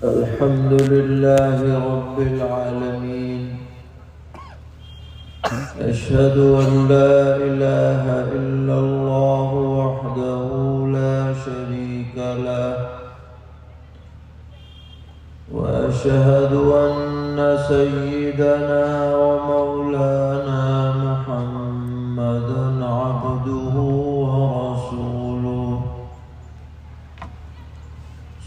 الحمد لله رب العالمين أشهد أن لا إله إلا الله وحده لا شريك له وأشهد أن سيدنا ومولانا محمدا عبده ورسوله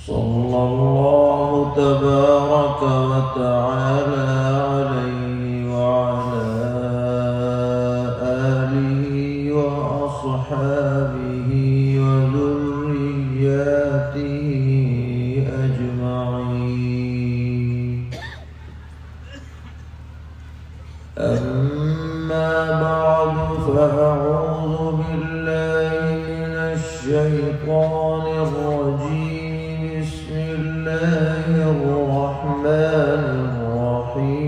صلى الله تبارك وتعالى عليه وعلى آله وأصحابه وذرياته أجمعين. أما بعد فأعوذ بالله من الشيطان الرجيم. بسم الله الرحمن الرحيم.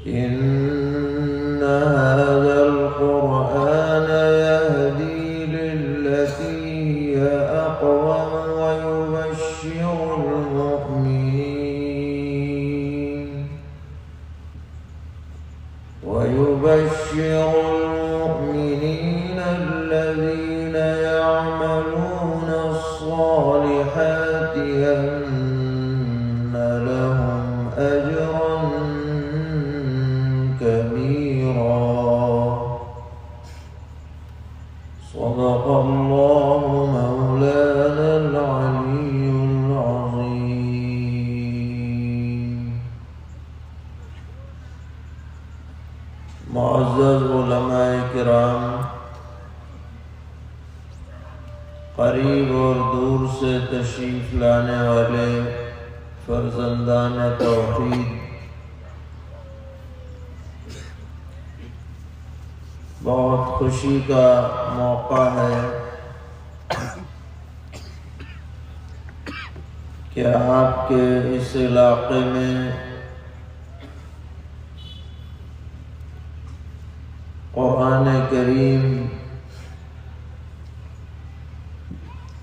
إن هذا القرآن يهدي للتي هي أقوم ويبشر المؤمنين الذين يعملون الصالحات أن لهم أجرا كبيرا. صدق الله مولانا العلي العظيم. معزز علماء کرام، قریب اور دور سے تشریف لانے والے فرزندان توحید، بہت خوشی کا موقع ہے کہ آپ کے اس علاقے میں قرآن کریم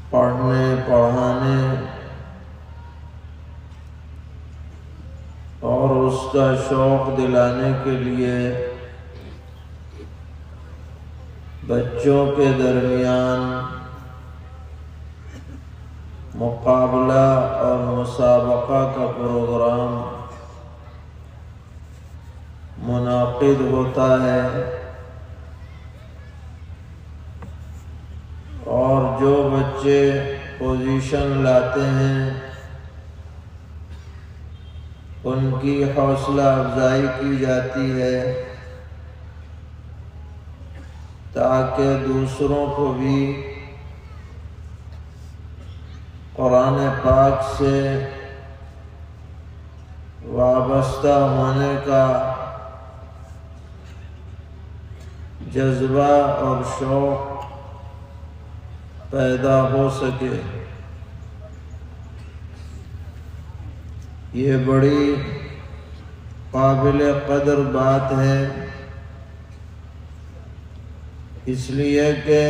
پڑھنے پڑھانے اور اس کا شوق دلانے کے لیے بچوں کے درمیان مقابلہ اور مسابقہ کا پروگرام منعقد ہوتا ہے، اور جو بچے پوزیشن لاتے ہیں ان کی حوصلہ افزائی کی جاتی ہے تاکہ دوسروں کو بھی قرآن پاک سے وابستہ ہونے کا جذبہ اور شوق پیدا ہو سکے۔ یہ بڑی قابل قدر بات ہے، اس لیے کہ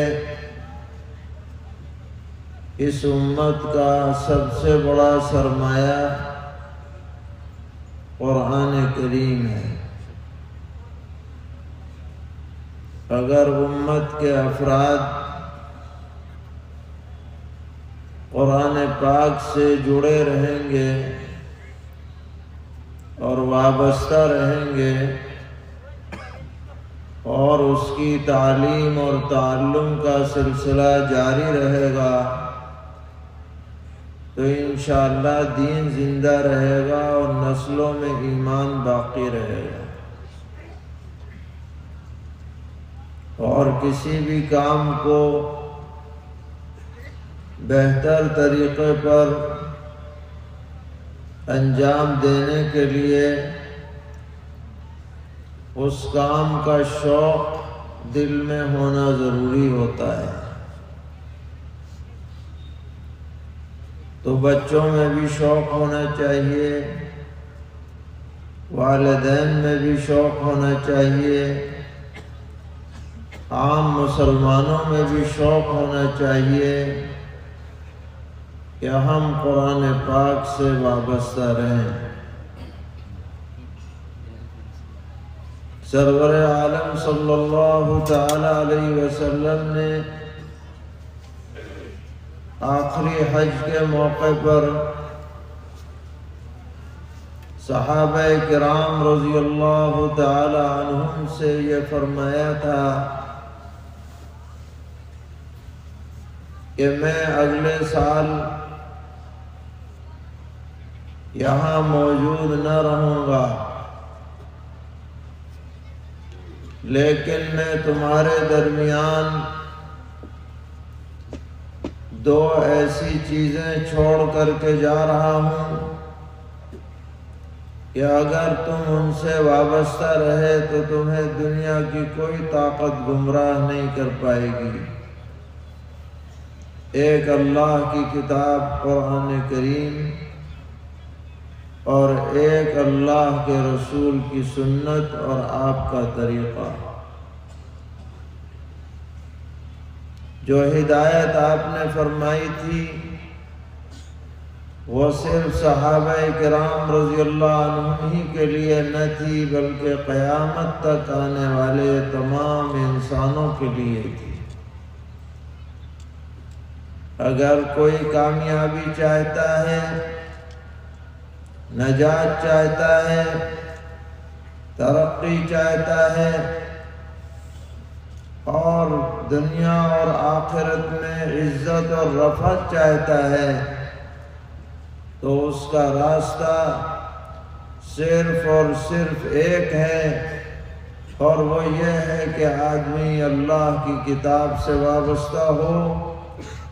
اس امت کا سب سے بڑا سرمایہ قرآن کریم ہے۔ اگر امت کے افراد قرآن پاک سے جڑے رہیں گے اور وابستہ رہیں گے اور اس کی تعلیم اور تعلم کا سلسلہ جاری رہے گا تو انشاءاللہ دین زندہ رہے گا اور نسلوں میں ایمان باقی رہے گا، اور کسی بھی کام کو بہتر طریقے پر انجام دینے کے لیے اس کام کا شوق دل میں ہونا ضروری ہوتا ہے۔ تو بچوں میں بھی شوق ہونا چاہیے، والدین میں بھی شوق ہونا چاہیے، عام مسلمانوں میں بھی شوق ہونا چاہیے کہ ہم قرآن پاک سے وابستہ رہیں۔ سرور عالم صلی اللہ تعالی علیہ وسلم نے آخری حج کے موقع پر صحابہ کرام رضی اللہ تعالی عنہم سے یہ فرمایا تھا کہ میں اگلے سال یہاں موجود نہ رہوں گا، لیکن میں تمہارے درمیان دو ایسی چیزیں چھوڑ کر کے جا رہا ہوں کہ اگر تم ان سے وابستہ رہے تو تمہیں دنیا کی کوئی طاقت گمراہ نہیں کر پائے گی۔ ایک اللہ کی کتاب قرآن کریم اور ایک اللہ کے رسول کی سنت اور آپ کا طریقہ۔ جو ہدایت آپ نے فرمائی تھی وہ صرف صحابہ کرام رضی اللہ عنہم ہی کے لیے نہ تھی، بلکہ قیامت تک آنے والے تمام انسانوں کے لیے تھی۔ اگر کوئی کامیابی چاہتا ہے، نجات چاہتا ہے، ترقی چاہتا ہے اور دنیا اور آخرت میں عزت اور رفعت چاہتا ہے، تو اس کا راستہ صرف اور صرف ایک ہے، اور وہ یہ ہے کہ آدمی اللہ کی کتاب سے وابستہ ہو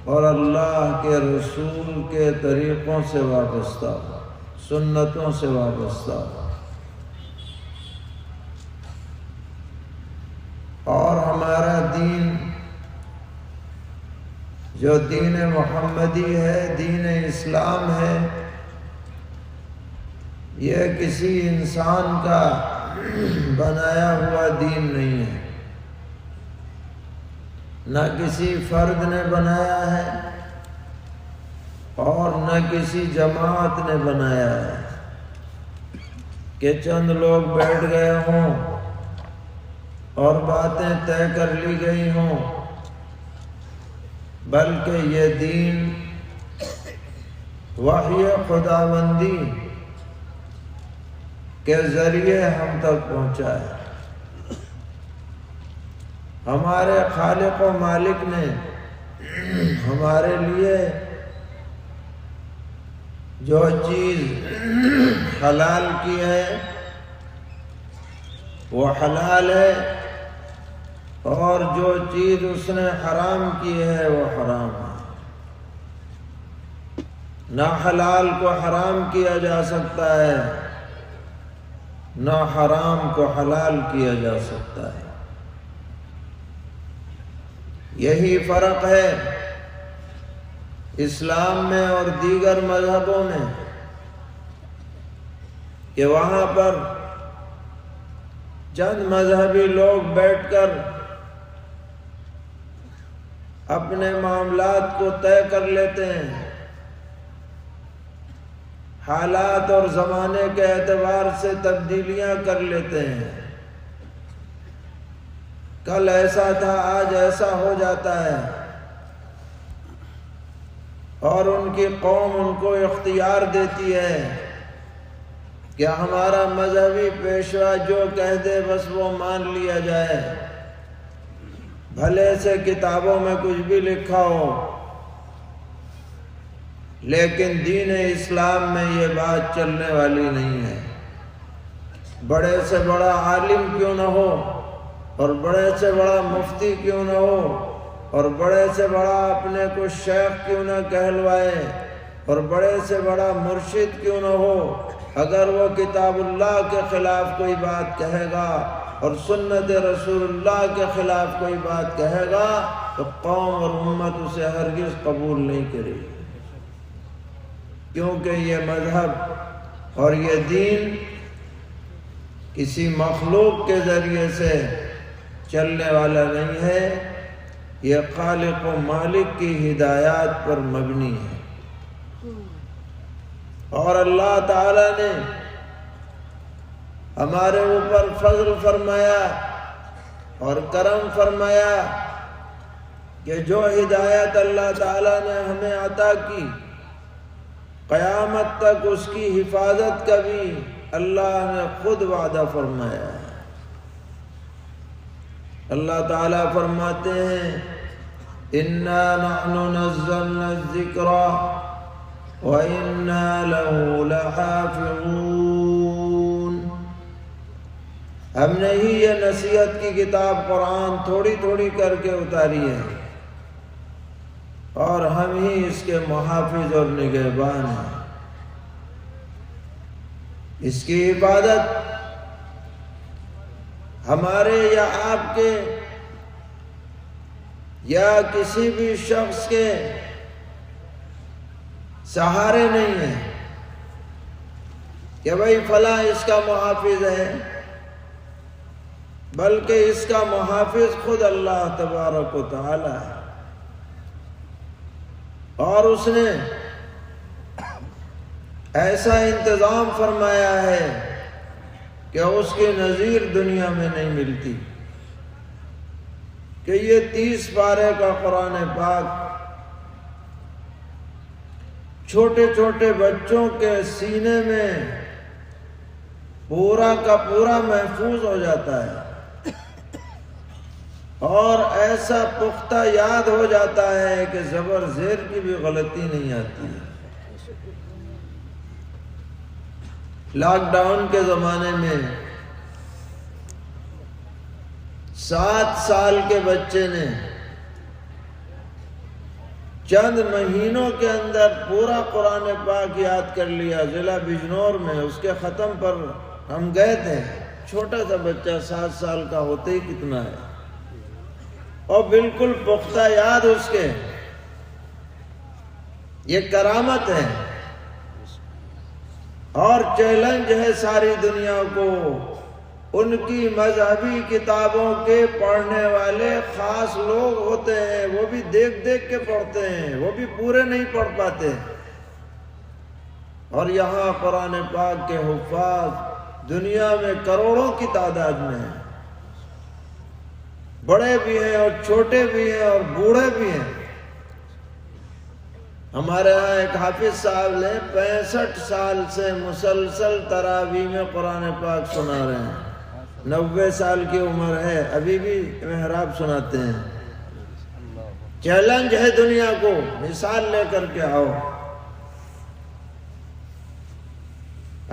اور اللہ کے رسول کے طریقوں سے وابستہ ہو، سنتوں سے وابستہ ہو۔ اور ہمارا دین جو دین محمدی ہے، دین اسلام ہے، یہ کسی انسان کا بنایا ہوا دین نہیں ہے، نہ کسی فرد نے بنایا ہے اور نہ کسی جماعت نے بنایا ہے کہ چند لوگ بیٹھ گئے ہوں اور باتیں طے کر لی گئی ہوں، بلکہ یہ دین وحی خداوندی کے ذریعے ہم تک پہنچا ہے۔ ہمارے خالق و مالک نے ہمارے لیے جو چیز حلال کی ہے وہ حلال ہے، اور جو چیز اس نے حرام کی ہے وہ حرام ہے۔ نہ حلال کو حرام کیا جا سکتا ہے، نہ حرام کو حلال کیا جا سکتا ہے۔ یہی فرق ہے اسلام میں اور دیگر مذہبوں میں کہ وہاں پر چند مذہبی لوگ بیٹھ کر اپنے معاملات کو طے کر لیتے ہیں، حالات اور زمانے کے اعتبار سے تبدیلیاں کر لیتے ہیں، کل ایسا تھا آج ایسا ہو جاتا ہے، اور ان کی قوم ان کو اختیار دیتی ہے کہ ہمارا مذہبی پیشوا جو کہہ دے بس وہ مان لیا جائے، بھلے سے کتابوں میں کچھ بھی لکھا ہو، لیکن دین اسلام میں یہ بات چلنے والی نہیں ہے۔ بڑے سے بڑا عالم کیوں نہ ہو، اور بڑے سے بڑا مفتی کیوں نہ ہو، اور بڑے سے بڑا اپنے کو شیخ کیوں نہ کہلوائے، اور بڑے سے بڑا مرشد کیوں نہ ہو، اگر وہ کتاب اللہ کے خلاف کوئی بات کہے گا اور سنت رسول اللہ کے خلاف کوئی بات کہے گا تو قوم اور امت اسے ہرگز قبول نہیں کرے گی، کیونکہ یہ مذہب اور یہ دین کسی مخلوق کے ذریعے سے چلنے والا نہیں ہے، یہ خالق و مالک کی ہدایات پر مبنی ہے۔ اور اللہ تعالی نے ہمارے اوپر فضل فرمایا اور کرم فرمایا کہ جو ہدایت اللہ تعالیٰ نے ہمیں عطا کی، قیامت تک اس کی حفاظت کا بھی اللہ نے خود وعدہ فرمایا ہے۔ اللہ تعالیٰ فرماتے ہیں اِنَّا نَحْنُ نَزَّلْنَا الذِّكْرَ وَإِنَّا لَهُ لَحَافِظُونَ، ہم نے ہی یہ نصیحت کی کتاب قرآن تھوڑی تھوڑی کر کے اتاری ہے، اور ہم ہی اس کے محافظ اور نگہبان ہیں۔ اس کی عبادت ہمارے یا آپ کے یا کسی بھی شخص کے سہارے نہیں ہے کہ بھئی فلاں اس کا محافظ ہے، بلکہ اس کا محافظ خود اللہ تبارک و تعالی ہے، اور اس نے ایسا انتظام فرمایا ہے کہ اس کی نظیر دنیا میں نہیں ملتی، کہ یہ 30 پارے کا قرآن پاک چھوٹے چھوٹے بچوں کے سینے میں پورا کا پورا محفوظ ہو جاتا ہے، اور ایسا پختہ یاد ہو جاتا ہے کہ زبر زیر کی بھی غلطی نہیں آتی ہے۔ لاک ڈاؤن کے زمانے میں 7 سال کے بچے نے چند مہینوں کے اندر پورا قرآن پاک یاد کر لیا۔ ضلع بجنور میں اس کے ختم پر ہم گئے تھے، چھوٹا سا بچہ 7 سال کا ہوتے ہی کتنا ہے، اور بالکل پختہ یاد اس کے۔ یہ کرامت ہے، اور چیلنج ہے ساری دنیا کو۔ ان کی مذہبی کتابوں کے پڑھنے والے خاص لوگ ہوتے ہیں، وہ بھی دیکھ دیکھ کے پڑھتے ہیں، وہ بھی پورے نہیں پڑھ پاتے، اور یہاں قرآن پاک کے حفاظ دنیا میں کروڑوں کی تعداد میں ہیں، بڑے بھی ہیں اور چھوٹے بھی ہیں اور بوڑھے بھی ہیں۔ ہمارے ہاں ایک حافظ صاحب نے 65 سال سے مسلسل تراویح میں قرآن پاک سنا رہے ہیں، 90 سال کی عمر ہے، ابھی بھی محراب سناتے ہیں۔ چیلنج ہے دنیا کو، مثال لے کر کے آؤ۔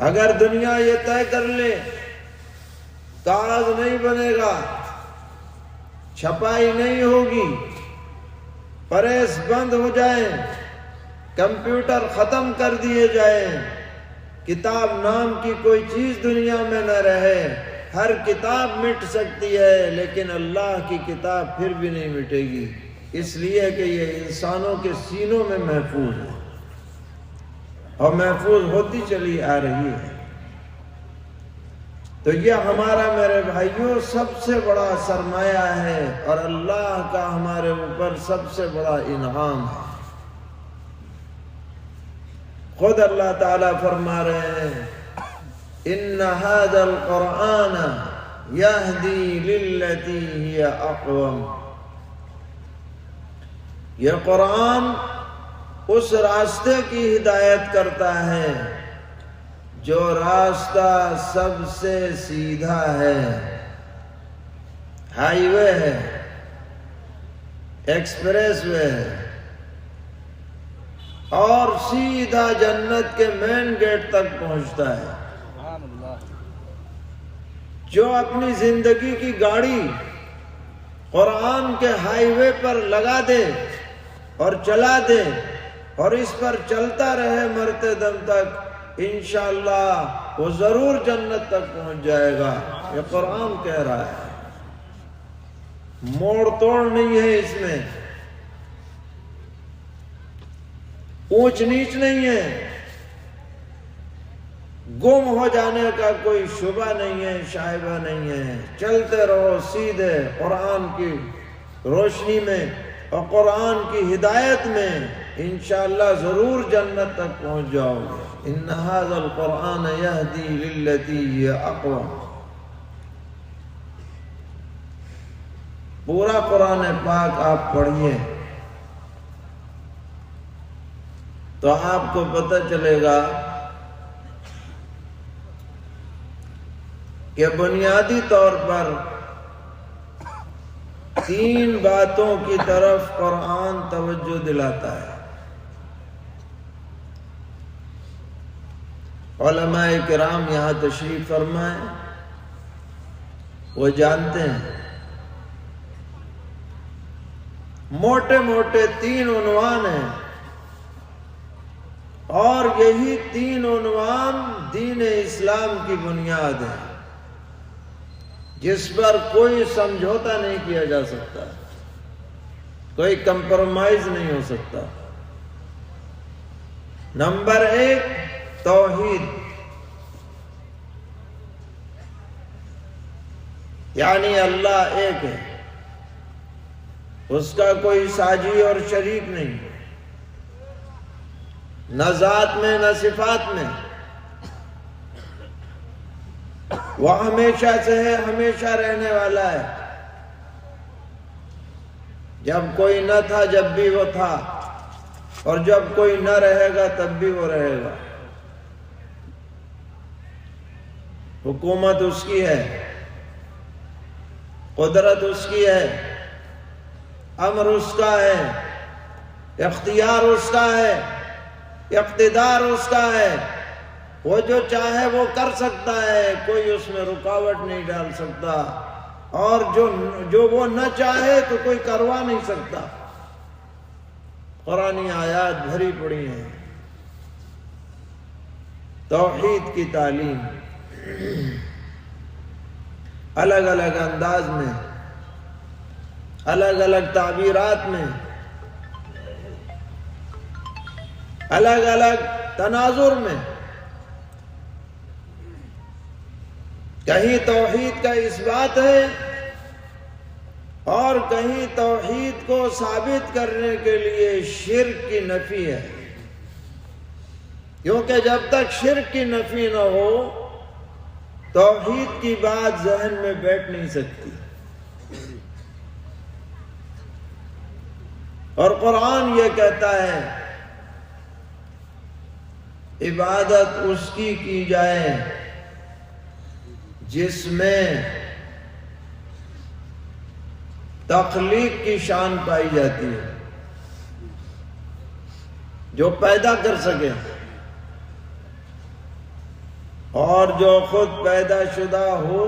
اگر دنیا یہ طے کر لے کاغذ نہیں بنے گا، چھپائی نہیں ہوگی، پریس بند ہو جائیں، کمپیوٹر ختم کر دیے جائیں، کتاب نام کی کوئی چیز دنیا میں نہ رہے، ہر کتاب مٹ سکتی ہے لیکن اللہ کی کتاب پھر بھی نہیں مٹے گی، اس لیے کہ یہ انسانوں کے سینوں میں محفوظ ہے اور محفوظ ہوتی چلی آ رہی ہے۔ تو یہ ہمارا میرے بھائیوں سب سے بڑا سرمایہ ہے، اور اللہ کا ہمارے اوپر سب سے بڑا انعام ہے۔ خود اللہ تعالیٰ فرما رہے ہیں ان هذا القرآن يهدي للتي هي اقوم، یہ قرآن اس راستے کی ہدایت کرتا ہے جو راستہ سب سے سیدھا ہے، ہائی وے ہے، ایکسپریس وے ہے، اور سیدھا جنت کے مین گیٹ تک پہنچتا ہے۔ جو اپنی زندگی کی گاڑی قرآن کے ہائی وے پر لگا دے اور چلا دے اور اس پر چلتا رہے مرتے دم تک، انشاءاللہ وہ ضرور جنت تک پہنچ جائے گا۔ یہ قرآن کہہ رہا ہے، موڑ توڑ نہیں ہے اس میں، اونچ نیچ نہیں ہے، گم ہو جانے کا کوئی شبہ نہیں ہے، شائبہ نہیں ہے۔ چلتے رہو سیدھے قرآن کی روشنی میں اور قرآن کی ہدایت میں، انشاءاللہ ضرور جنت تک پہنچ جاؤ گے۔ ان ھذا القرآن یہدی للتی ہی اقوم۔ پورا قرآن پاک آپ پڑھیے تو آپ کو پتہ چلے گا کہ بنیادی طور پر 3 باتوں کی طرف قرآن توجہ دلاتا ہے۔ علماء کرام یہاں تشریف فرمائیں، وہ جانتے ہیں موٹے موٹے 3 عنوان ہیں، اور یہی 3 عنوان دین اسلام کی بنیاد ہے، جس پر کوئی سمجھوتا نہیں کیا جا سکتا، کوئی کمپرومائز نہیں ہو سکتا۔ نمبر 1 توحید، یعنی اللہ ایک ہے، اس کا کوئی ساجی اور شریک نہیں، نہ ذات میں نہ صفات میں۔ وہ ہمیشہ سے ہے، ہمیشہ رہنے والا ہے، جب کوئی نہ تھا جب بھی وہ تھا، اور جب کوئی نہ رہے گا تب بھی وہ رہے گا۔ حکومت اس کی ہے، قدرت اس کی ہے، امر اس کا ہے، اختیار اس کا ہے، اقتدار اس کا ہے۔ وہ جو چاہے وہ کر سکتا ہے، کوئی اس میں رکاوٹ نہیں ڈال سکتا، اور جو وہ نہ چاہے تو کوئی کروا نہیں سکتا۔ قرآنی آیات بھری پڑی ہیں توحید کی تعلیم، الگ الگ انداز میں، الگ الگ تعبیرات میں، الگ الگ تناظر میں۔ کہیں توحید کا اس بات ہے، اور کہیں توحید کو ثابت کرنے کے لیے شرک کی نفی ہے، کیونکہ جب تک شرک کی نفی نہ ہو توحید کی بات ذہن میں بیٹھ نہیں سکتی۔ اور قرآن یہ کہتا ہے عبادت اس کی جائے جس میں تخلیق کی شان پائی جاتی ہے، جو پیدا کر سکے، اور جو خود پیدا شدہ ہو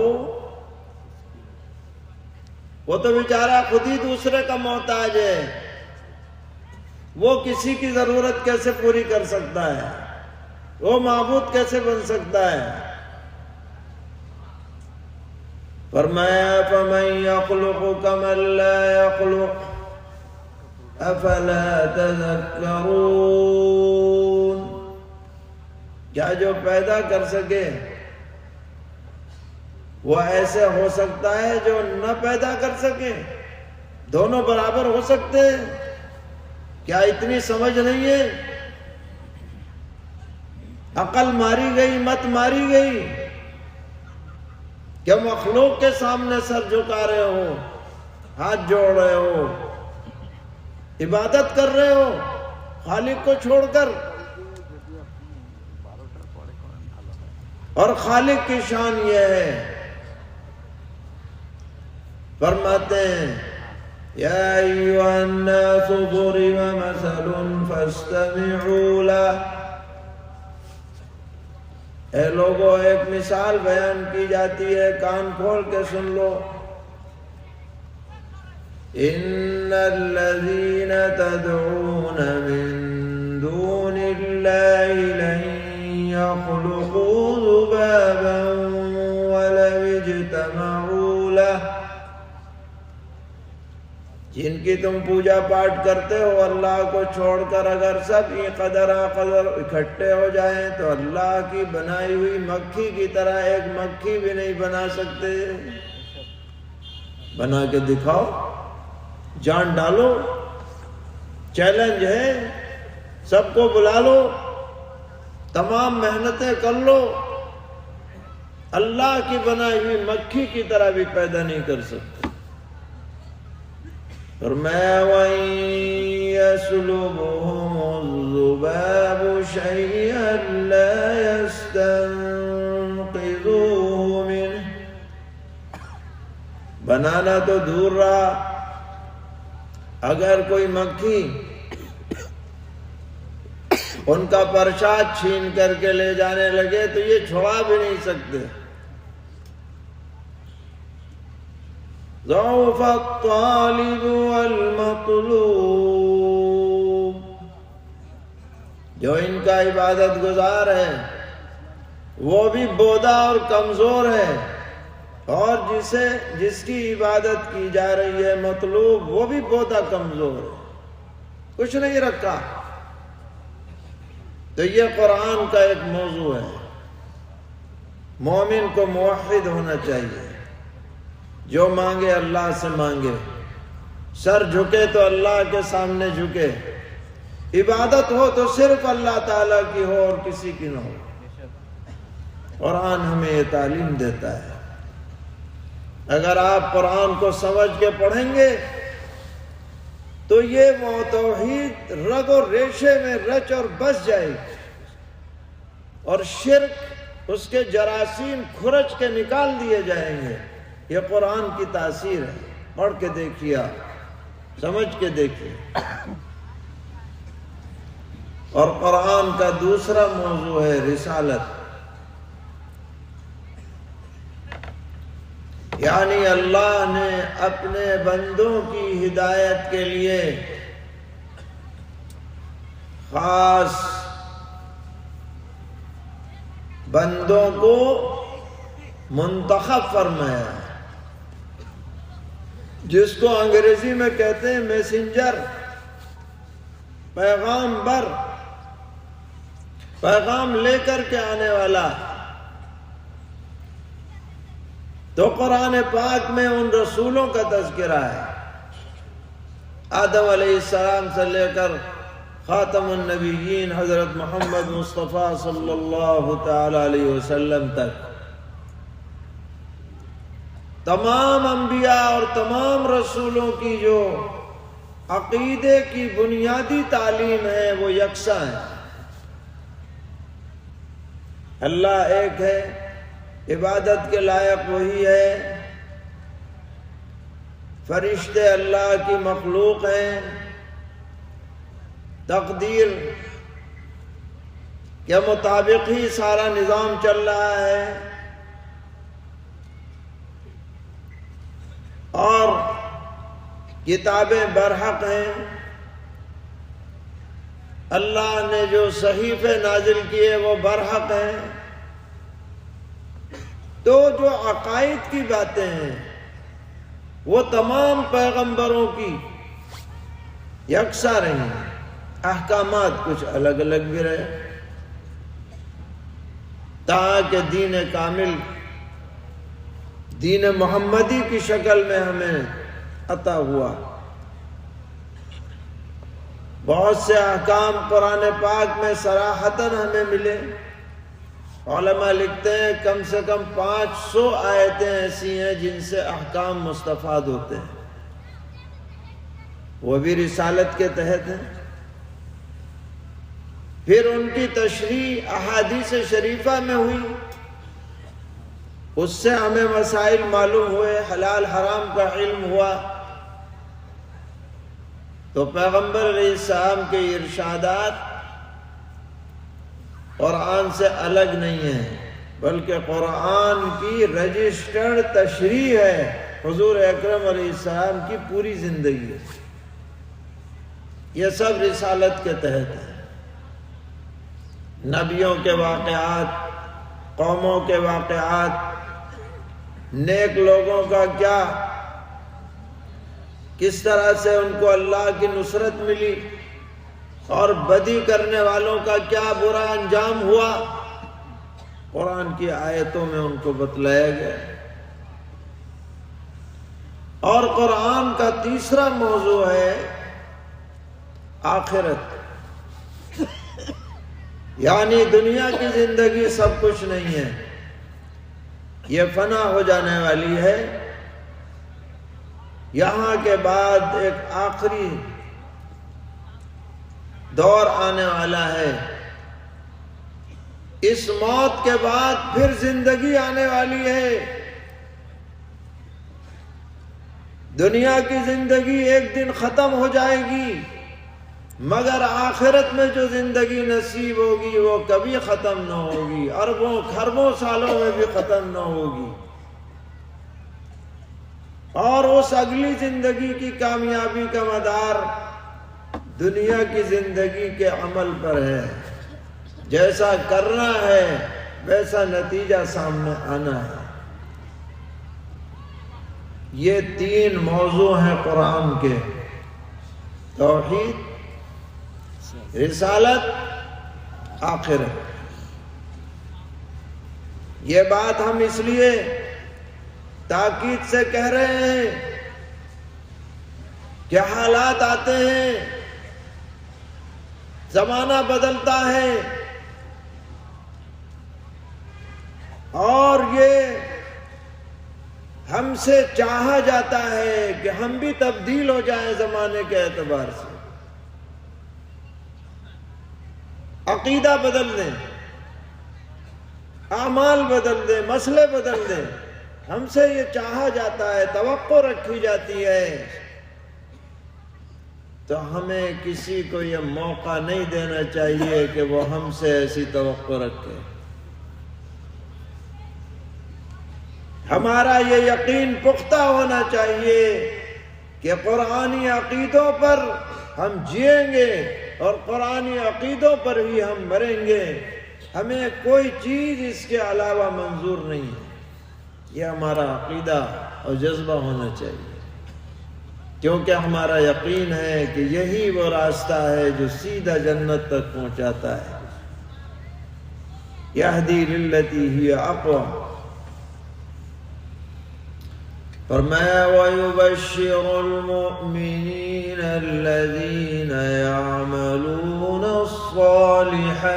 وہ تو بیچارہ خود ہی دوسرے کا محتاج ہے، وہ کسی کی ضرورت کیسے پوری کر سکتا ہے، وہ معبود کیسے بن سکتا ہے؟ فرمایا فَمَن يَخْلُقُ كَمَن لَّا يَخْلُقُ أَفَلَا تَذَكَّرُونَ۔ کیا جو پیدا کر سکے وہ ایسے ہو سکتا ہے جو نہ پیدا کر سکے؟ دونوں برابر ہو سکتے ہیں؟ کیا اتنی سمجھ نہیں ہے؟ عقل ماری گئی، مت ماری گئی کہ مخلوق کے سامنے سر جھکا رہے ہو، ہاتھ جوڑ رہے ہو، عبادت کر رہے ہو خالق کو چھوڑ کر۔ اور خالق کی شان یہ ہے، فرماتے ہیں یا ایھا الناس ضرب مثل فاستمعوا لہ۔ اے لوگو، ایک مثال بیان کی جاتی ہے، کان کھول کے سن لو۔ ان الذین تدعون من دون اللہ لن يخلقوا ذبابا ولو اجتمعوا لہ۔ جن کی تم پوجا پاٹ کرتے ہو اللہ کو چھوڑ کر اگر سب قدر اکٹھے ہو جائیں تو اللہ کی بنائی ہوئی مکھی کی طرح ایک مکھی بھی نہیں بنا سکتے۔ بنا کے دکھاؤ، جان ڈالو، چیلنج ہے، سب کو بلا لو، تمام محنتیں کر لو، اللہ کی بنائی ہوئی مکھی کی طرح بھی پیدا نہیں کر سکتے۔ فرمایا وَإِن يَسْلُبْهُمُ الذُّبَابُ شَيْئًا لَا يَسْتَنقِذُوهُ مِنْهُ۔ بنانا تو دور رہا، اگر کوئی مکھی ان کا پرساد چھین کر کے لے جانے لگے تو یہ چھڑا بھی نہیں سکتے۔ ضعف الطالب والمطلوب، جو ان کا عبادت گزار ہے وہ بھی بودا اور کمزور ہے، اور جس کی عبادت کی جا رہی ہے مطلوب وہ بھی بودا کمزور ہے، کچھ نہیں رکھا۔ تو یہ قرآن کا ایک موضوع ہے۔ مومن کو موحد ہونا چاہیے، جو مانگے اللہ سے مانگے، سر جھکے تو اللہ کے سامنے جھکے، عبادت ہو تو صرف اللہ تعالیٰ کی ہو اور کسی کی نہ ہو۔ قرآن ہمیں یہ تعلیم دیتا ہے۔ اگر آپ قرآن کو سمجھ کے پڑھیں گے تو یہ وہ توحید رگ و ریشے میں رچ اور بس جائے گی، اور شرک اس کے جراثیم کھرچ کے نکال دیے جائیں گے۔ یہ قرآن کی تاثیر ہے، پڑھ کے دیکھیے، سمجھ کے دیکھیے۔ اور قرآن کا دوسرا موضوع ہے رسالت، یعنی اللہ نے اپنے بندوں کی ہدایت کے لیے خاص بندوں کو منتخب فرمایا، جس کو انگریزی میں کہتے ہیں میسنجر، پیغامبر، پیغام لے کر کے آنے والا۔ تو قرآن پاک میں ان رسولوں کا تذکرہ ہے، آدم علیہ السلام سے لے کر خاتم النبیین حضرت محمد مصطفیٰ صلی اللہ تعالی علیہ وسلم تک تمام انبیاء اور تمام رسولوں کی جو عقیدے کی بنیادی تعلیم ہے وہ یکساں ہے۔ اللہ ایک ہے، عبادت کے لائق وہی ہے، فرشتے اللہ کی مخلوق ہیں، تقدیر کے مطابق ہی سارا نظام چل رہا ہے، اور کتابیں برحق ہیں۔ اللہ نے جو صحیفے نازل کیے وہ برحق ہیں۔ تو جو عقائد کی باتیں ہیں وہ تمام پیغمبروں کی یکساں رہی ہیں، احکامات کچھ الگ الگ بھی رہے، تاکہ دین کامل، دین محمدی کی شکل میں ہمیں عطا ہوا۔ بہت سے احکام قرآن پاک میں صراحتاً ہمیں ملے۔ علماء لکھتے ہیں کم سے کم 500 آیتیں ایسی ہیں جن سے احکام مستفاد ہوتے ہیں، وہ بھی رسالت کے تحت ہیں۔ پھر ان کی تشریح احادیث شریفہ میں ہوئی، اس سے ہمیں مسائل معلوم ہوئے، حلال حرام کا علم ہوا۔ تو پیغمبر علیہ السلام کے ارشادات قرآن سے الگ نہیں ہیں، بلکہ قرآن کی رجسٹرڈ تشریح ہے حضور اکرم علیہ السلام کی پوری زندگی۔ یہ سب رسالت کے تحت ہے۔ نبیوں کے واقعات، قوموں کے واقعات، نیک لوگوں کا کیا کس طرح سے ان کو اللہ کی نصرت ملی اور بدی کرنے والوں کا کیا برا انجام ہوا، قرآن کی آیتوں میں ان کو بتلایا گیا۔ اور قرآن کا تیسرا موضوع ہے آخرت، یعنی دنیا کی زندگی سب کچھ نہیں ہے، یہ فنا ہو جانے والی ہے۔ یہاں کے بعد ایک آخری دور آنے والا ہے، اس موت کے بعد پھر زندگی آنے والی ہے۔ دنیا کی زندگی ایک دن ختم ہو جائے گی، مگر آخرت میں جو زندگی نصیب ہوگی وہ کبھی ختم نہ ہوگی، اربوں خربوں سالوں میں بھی ختم نہ ہوگی۔ اور اس اگلی زندگی کی کامیابی کا مدار دنیا کی زندگی کے عمل پر ہے، جیسا کرنا ہے ویسا نتیجہ سامنے آنا ہے۔ یہ تین موضوع ہیں قرآن کے، توحید، رسالت، آخرت۔ یہ بات ہم اس لیے تاکید سے کہہ رہے ہیں کہ حالات آتے ہیں، زمانہ بدلتا ہے، اور یہ ہم سے چاہا جاتا ہے کہ ہم بھی تبدیل ہو جائیں زمانے کے اعتبار سے، عقیدہ بدل دیں، اعمال بدل دیں، مسئلے بدل دیں۔ ہم سے یہ چاہا جاتا ہے، توقع رکھی جاتی ہے، تو ہمیں کسی کو یہ موقع نہیں دینا چاہیے کہ وہ ہم سے ایسی توقع رکھے۔ ہمارا یہ یقین پختہ ہونا چاہیے کہ قرآنی عقیدوں پر ہم جئیں گے اور قرآنی عقیدوں پر ہی ہم مریں گے، ہمیں کوئی چیز اس کے علاوہ منظور نہیں ہے۔ یہ ہمارا عقیدہ اور جذبہ ہونا چاہیے، کیونکہ ہمارا یقین ہے کہ یہی وہ راستہ ہے جو سیدھا جنت تک پہنچاتا ہے۔ یہدی للتی ہی اقوم۔ فرمایا وَيُبَشِّرُ الْمُؤْمِنِينَ الَّذِينَ يَعْمَلُونَ الصَّالِحَاتِ۔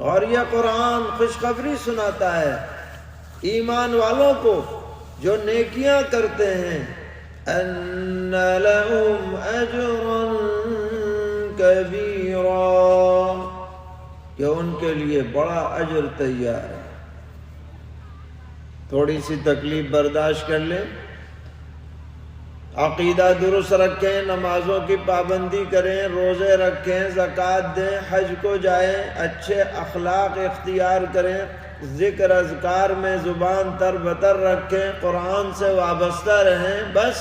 اور یہ قرآن خوشخبری سناتا ہے ایمان والوں کو جو نیکیاں کرتے ہیں، أَنَّ لَهُمْ أَجْرًا كَبِيرًا، کہ ان کے لیے بڑا اجر تیار ہے۔ تھوڑی سی تکلیف برداشت کر لیں، عقیدہ درست رکھیں، نمازوں کی پابندی کریں، روزے رکھیں، زکوٰۃ دیں، حج کو جائیں، اچھے اخلاق اختیار کریں، ذکر اذکار میں زبان تر بتر رکھیں، قرآن سے وابستہ رہیں، بس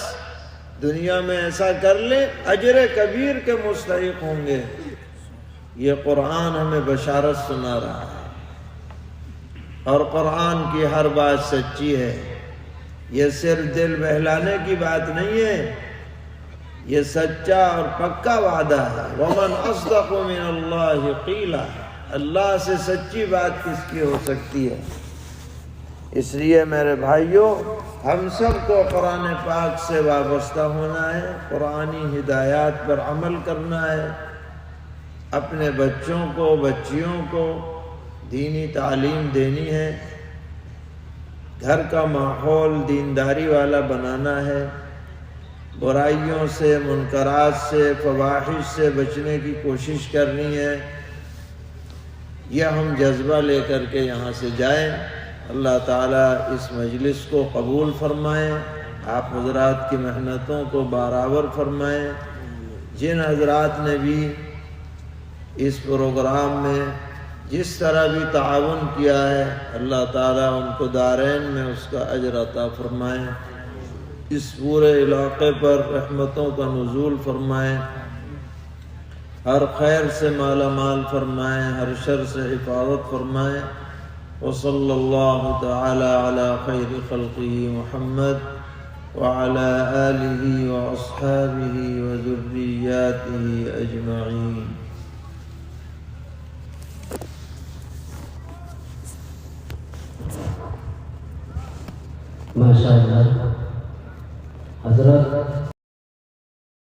دنیا میں ایسا کر لیں، اجر کبیر کے مستحق ہوں گے۔ یہ قرآن ہمیں بشارت سنا رہا ہے، اور قرآن کی ہر بات سچی ہے، یہ صرف دل بہلانے کی بات نہیں ہے، یہ سچا اور پکا وعدہ ہے۔ وَمَنْ أَصْدَقُ مِنَ اللَّهِ قِيلًا، اللہ سے سچی بات کس کی ہو سکتی ہے؟ اس لیے میرے بھائیوں، ہم سب کو قرآن پاک سے وابستہ ہونا ہے، قرآنی ہدایات پر عمل کرنا ہے، اپنے بچوں کو، بچیوں کو دینی تعلیم دینی ہے، گھر کا ماحول دینداری والا بنانا ہے، برائیوں سے، منکرات سے، فواحش سے بچنے کی کوشش کرنی ہے۔ یہ ہم جذبہ لے کر کے یہاں سے جائیں۔ اللہ تعالیٰ اس مجلس کو قبول فرمائیں، آپ حضرات کی محنتوں کو برابر فرمائیں۔ جن حضرات نے بھی اس پروگرام میں جس طرح بھی تعاون کیا ہے، اللہ تعالیٰ ان کو دارین میں اس کا اجر عطا فرمائیں، اس پورے علاقے پر رحمتوں کا نزول فرمائیں، ہر خیر سے مالا مال فرمائیں، ہر شر سے حفاظت فرمائیں۔ وصلی اللہ تعالی علی خیر خلقہ محمد وعلى آله وأصحابه وذرياته أجمعين. ماشاءاللہ حضرت